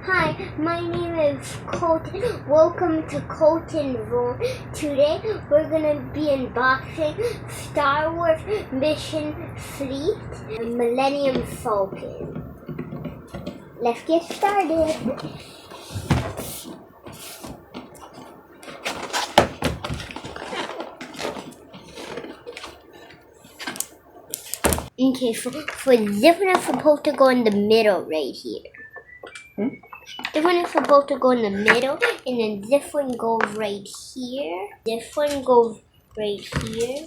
Hi, my name is Colton. Welcome to Colton Room. Today we're gonna be unboxing Star Wars Mission Fleet Millenium Falcon. Let's get started. Okay, for this one, it's supposed to go in the middle right here. This one is supposed to go in the middle, and then this one goes right here. This one goes right here.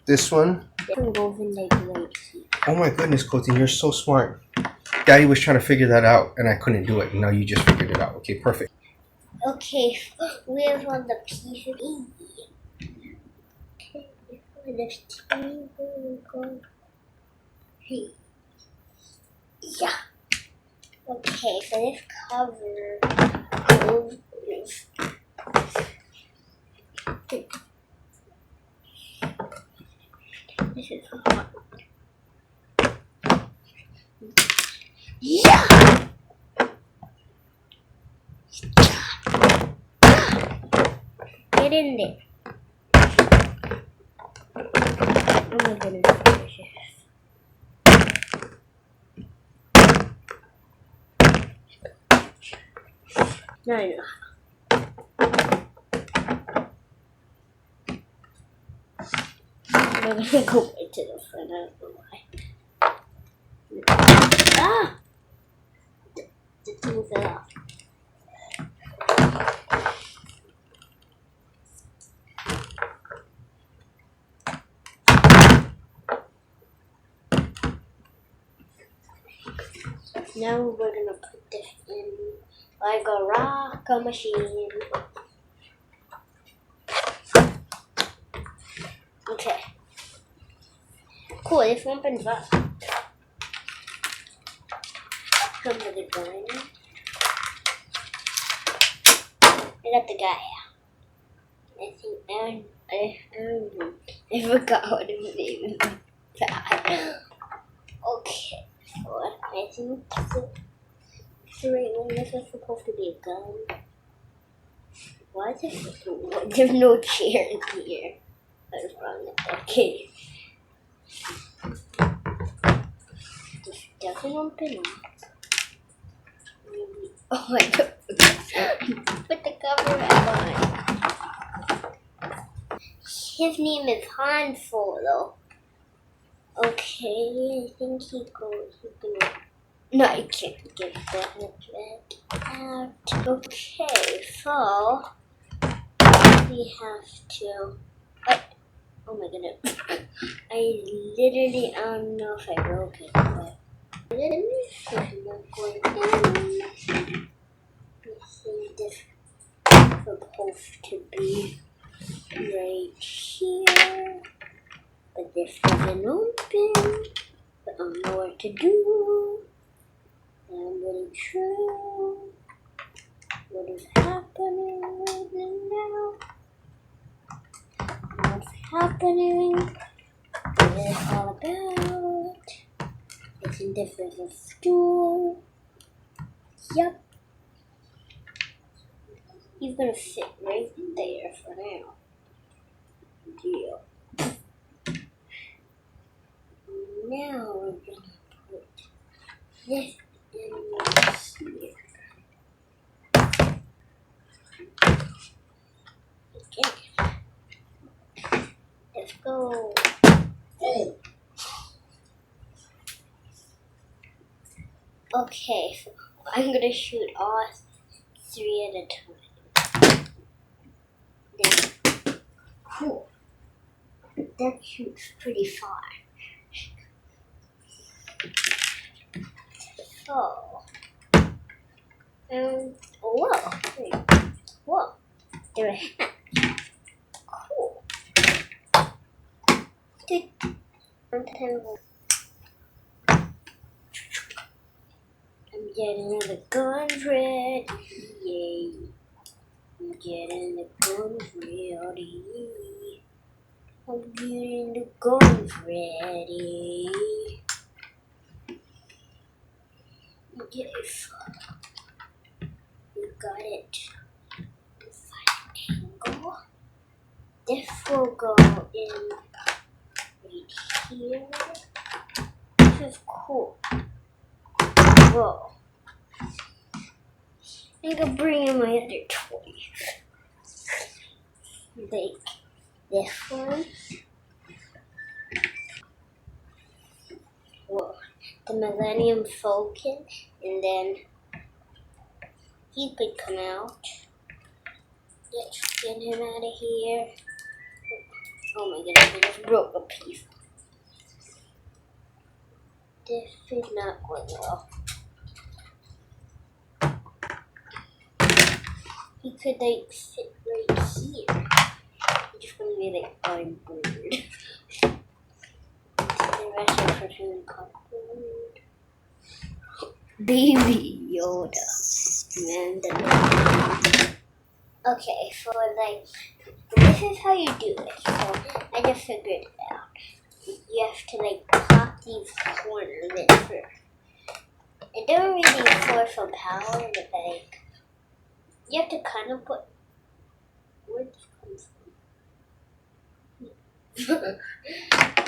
This one? This one goes in like right here. Oh my goodness, Colton, you're so smart. Daddy was trying to figure that out, and I couldn't do it. Now you just figured it out. Okay, perfect. Okay, where's all the pieces? Okay, this table go. Hey. Yeah. Okay, so this cover goes. This is hot. Yeah! Get in there. Oh my goodness. No. I'm gonna go right to the front. I don't know why. Ah! The thing fell off. Now we're gonna put this in like a rock machine. Okay. Cool, this opens up. Comes with a gun. I got the guy. I think I forgot what his name is. Okay, so I think the right one. This is supposed to be a gun. Why is it? There's no chair in here. That's wrong. Okay. This doesn't open up. Maybe. Oh, I don't put the cover back on. His name is Han Solo. Okay, I think he's gonna. No, I can't get that out. Okay, so we have to. Oh my goodness! I don't know if I broke it, but it's not going down. I think this is supposed to be right here, but this doesn't open. But I don't know what to do. I'm really sure what is happening right now. What's happening? What is it all about? I think this is a stool. Yep. He's gonna sit right there for now. Deal. Now we're gonna put this in here. Okay. Let's go. Okay, so I'm gonna shoot all 3 at a time. Then, cool. That shoots pretty far. So, whoa, wait. Whoa, they're a hat. Cool. I'm getting the guns ready. Yay. I'm getting the guns ready. I'm getting the guns ready. Okay. it angle. This will go in right here. This is cool. Whoa. I can bring in my other toys. Like this one. Whoa. The Millenium Falcon. And then he could come out. Let's get him out of here. Oh my goodness, I just broke a piece. This is not going well. He could like sit right here. He's just gonna be like on board. The rest of cartoon cardboard. Baby Yoda. Man, okay, so like this is how you do it. So I just figured it out. You have to like pop these corners in first. It don't really force for power, but like you have to kind of put where this comes from.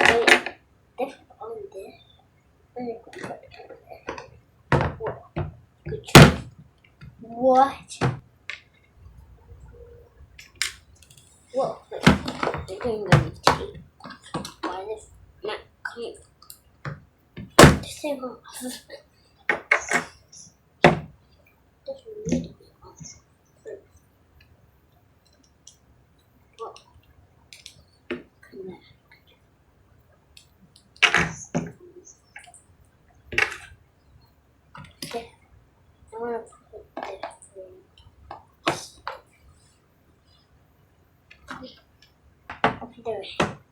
Wait, this on this. I'm gonna put it on there. Whoa, good choice. What? Whoa, wait. They're going to be tape. Why is this not coming? This thing off. This need to be off first. Whoa. Connect. Okay. I want to put this in. There.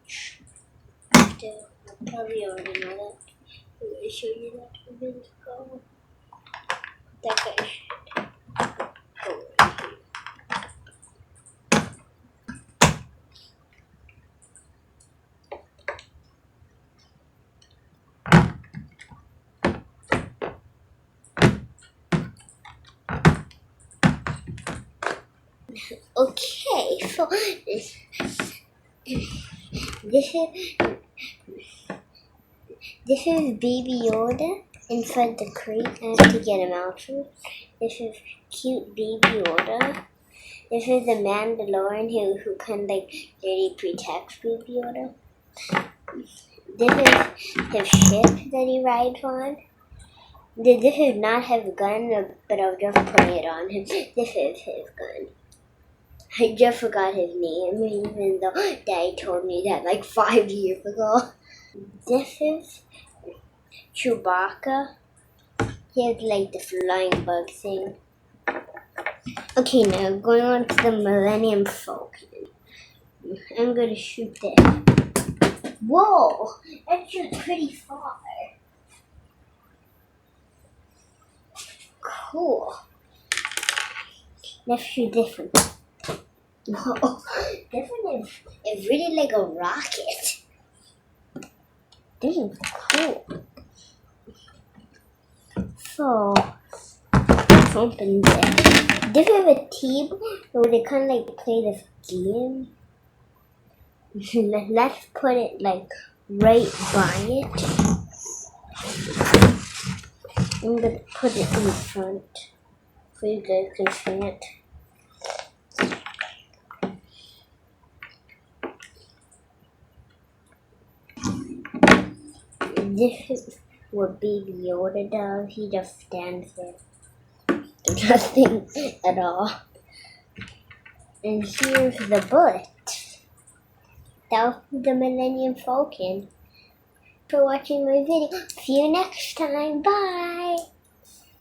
Still, I probably already know that. I show you that a minute ago. That guy should go right here. Okay, so this is Baby Yoda inside the crate. I have to get him out first. This is cute Baby Yoda. This is the Mandalorian who can like really protect Baby Yoda. This is his ship that he rides on. This does not have a gun, but I'll just put it on him. This is his gun. I just forgot his name, even though Daddy told me that like 5 years ago. This is Chewbacca. He has like the flying bug thing. Okay, now going on to the Millenium Falcon. I'm gonna shoot this. Whoa! That shoots pretty far. Cool. Let's shoot this one. Whoa, this one is really like a rocket. This is cool. So, let's open this. This is a table where they kind of like play this game. Let's put it like right by it. I'm gonna put it in front so you guys can see it. This is what Baby Yoda does. He just stands there. Nothing at all. And here's the bullet. That was the Millenium Falcon. For watching my video. See you next time. Bye.